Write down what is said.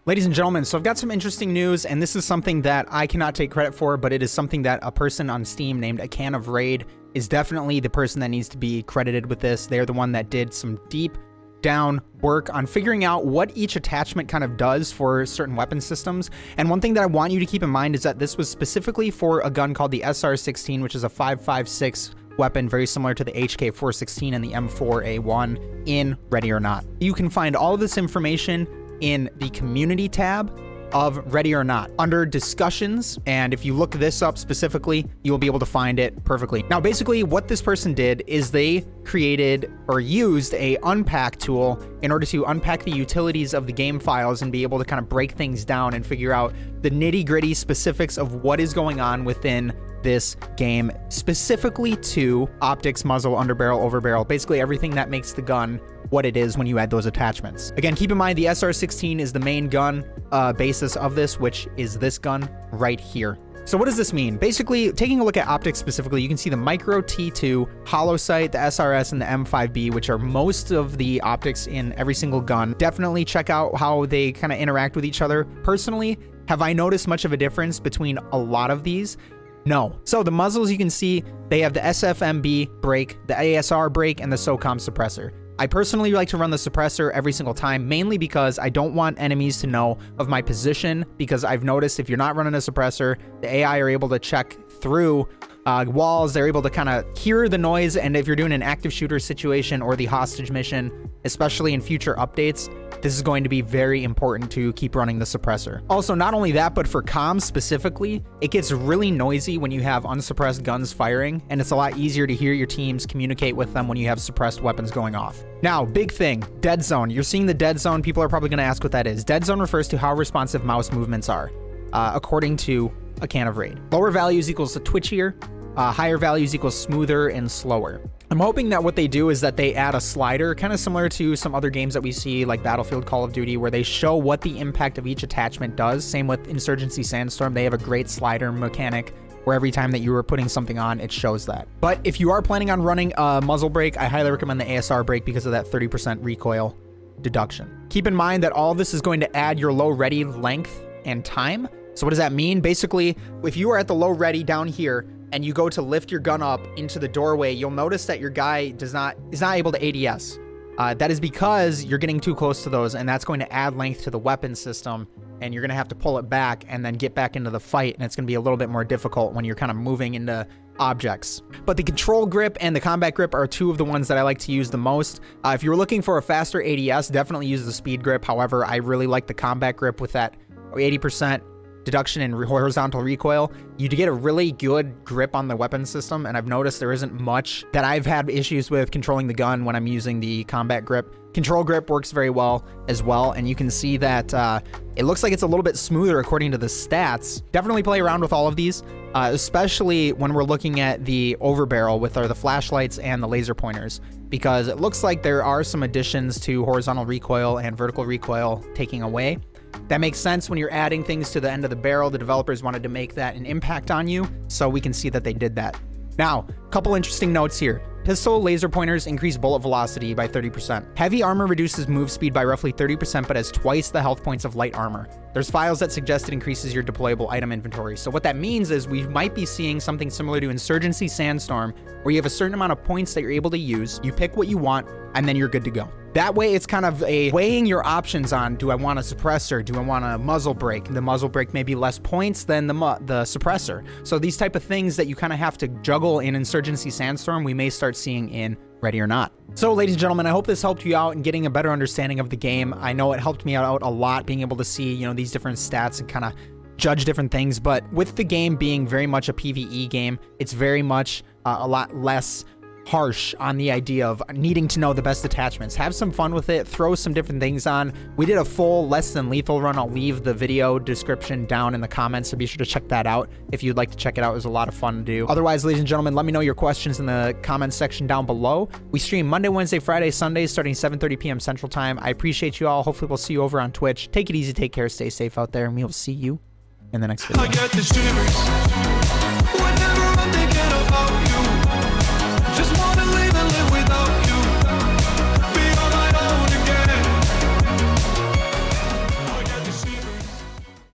Ladies and gentlemen, so I've got some interesting news, and this is something that I cannot take credit for, but it is something that a person on Steam named A Can of Raid is definitely the person that needs to be credited with this. They're the one that did some deep down work on figuring out what each attachment kind of does for certain weapon systems. And one thing that I want you to keep in mind is that this was specifically for a gun called the SR16, which is a 5.56 weapon, very similar to the HK416 and the M4A1 in Ready or Not. You can find all of this information in the community tab of Ready or Not under discussions, and if you look this up specifically, you'll be able to find it perfectly. Now, basically what this person did is they created or used a unpack tool in order to unpack the utilities of the game files and be able to kind of break things down and figure out the nitty-gritty specifics of what is going on within this game, specifically to optics, muzzle, underbarrel, overbarrel, basically everything that makes the gun what it is when you add those attachments. Again, keep in mind the SR16 is the main gun basis of this, which is this gun right here. So what does this mean? Basically, taking a look at optics specifically, you can see the Micro T2, Hollow Sight, the SRS, and the M5B, which are most of the optics in every single gun. Definitely check out how they kind of interact with each other. Personally, have I noticed much of a difference between a lot of these? No. So the muzzles, you can see they have the SFMB brake, the ASR brake, and the SOCOM suppressor. I personally like to run the suppressor every single time, mainly because I don't want enemies to know of my position, because I've noticed if you're not running a suppressor, the AI are able to check through walls, they're able to kind of hear the noise, and if you're doing an active shooter situation or the hostage mission, especially in future updates, this is going to be very important to keep running the suppressor. Also, not only that, but for comms specifically, it gets really noisy when you have unsuppressed guns firing, and it's a lot easier to hear your teams communicate with them when you have suppressed weapons going off. Now, big thing, Deadzone. You're seeing the Deadzone. People are probably going to ask what that is. Deadzone refers to how responsive mouse movements are, according to A Can of Raid. Lower values equals twitchier, higher values equals smoother and slower. I'm hoping that what they do is that they add a slider, kind of similar to some other games that we see like Battlefield, Call of Duty, where they show what the impact of each attachment does. Same with Insurgency Sandstorm. They have a great slider mechanic where every time that you are putting something on, it shows that. But if you are planning on running a muzzle brake, I highly recommend the ASR brake because of that 30% recoil deduction. Keep in mind that all this is going to add your low ready length and time. So what does that mean? Basically, if you are at the low ready down here and you go to lift your gun up into the doorway, you'll notice that your guy is not able to ADS. That is because you're getting too close to those, and that's going to add length to the weapon system, and you're going to have to pull it back and then get back into the fight, and it's going to be a little bit more difficult when you're kind of moving into objects. But the control grip and the combat grip are two of the ones that I like to use the most. If you're looking for a faster ADS, definitely use the speed grip. However, I really like the combat grip with that 80% deduction and horizontal recoil. You get a really good grip on the weapon system, and I've noticed there isn't much that I've had issues with controlling the gun when I'm using the combat grip. Control grip works very well as well, and you can see that it looks like it's a little bit smoother according to the stats. Definitely play around with all of these, especially when we're looking at the overbarrel with the flashlights and the laser pointers, because it looks like there are some additions to horizontal recoil and vertical recoil taking away. That makes sense when you're adding things to the end of the barrel. The developers wanted to make that an impact on you, so we can see that they did that. Now, a couple interesting notes here. Pistol laser pointers increase bullet velocity by 30%. Heavy armor reduces move speed by roughly 30%, but has twice the health points of light armor. There's files that suggest it increases your deployable item inventory. So what that means is we might be seeing something similar to Insurgency Sandstorm, where you have a certain amount of points that you're able to use, you pick what you want, and then you're good to go. That way, it's kind of a weighing your options on, do I want a suppressor? Do I want a muzzle brake? The muzzle brake may be less points than the suppressor. So these type of things that you kind of have to juggle in Insurgency Sandstorm, we may start seeing in Ready or Not. So ladies and gentlemen, I hope this helped you out in getting a better understanding of the game. I know it helped me out a lot, being able to see, these different stats and kind of judge different things. But with the game being very much a PvE game, it's very much a lot less harsh on the idea of needing to know the best attachments. Have some fun with it, throw some different things on. We did a full less than lethal run. I'll leave the video description down in the comments, so be sure to check that out if you'd like to check it out. It was a lot of fun to do. Otherwise, ladies and gentlemen, let me know your questions in the comments section down below. We stream Monday, Wednesday, Friday, Sundays starting 7:30 p.m. Central Time. I appreciate you all. Hopefully we'll see you over on Twitch. Take it easy, take care, stay safe out there, and we will see you in the next video. I get the shivers whenever I'm thinking about you. Just wanna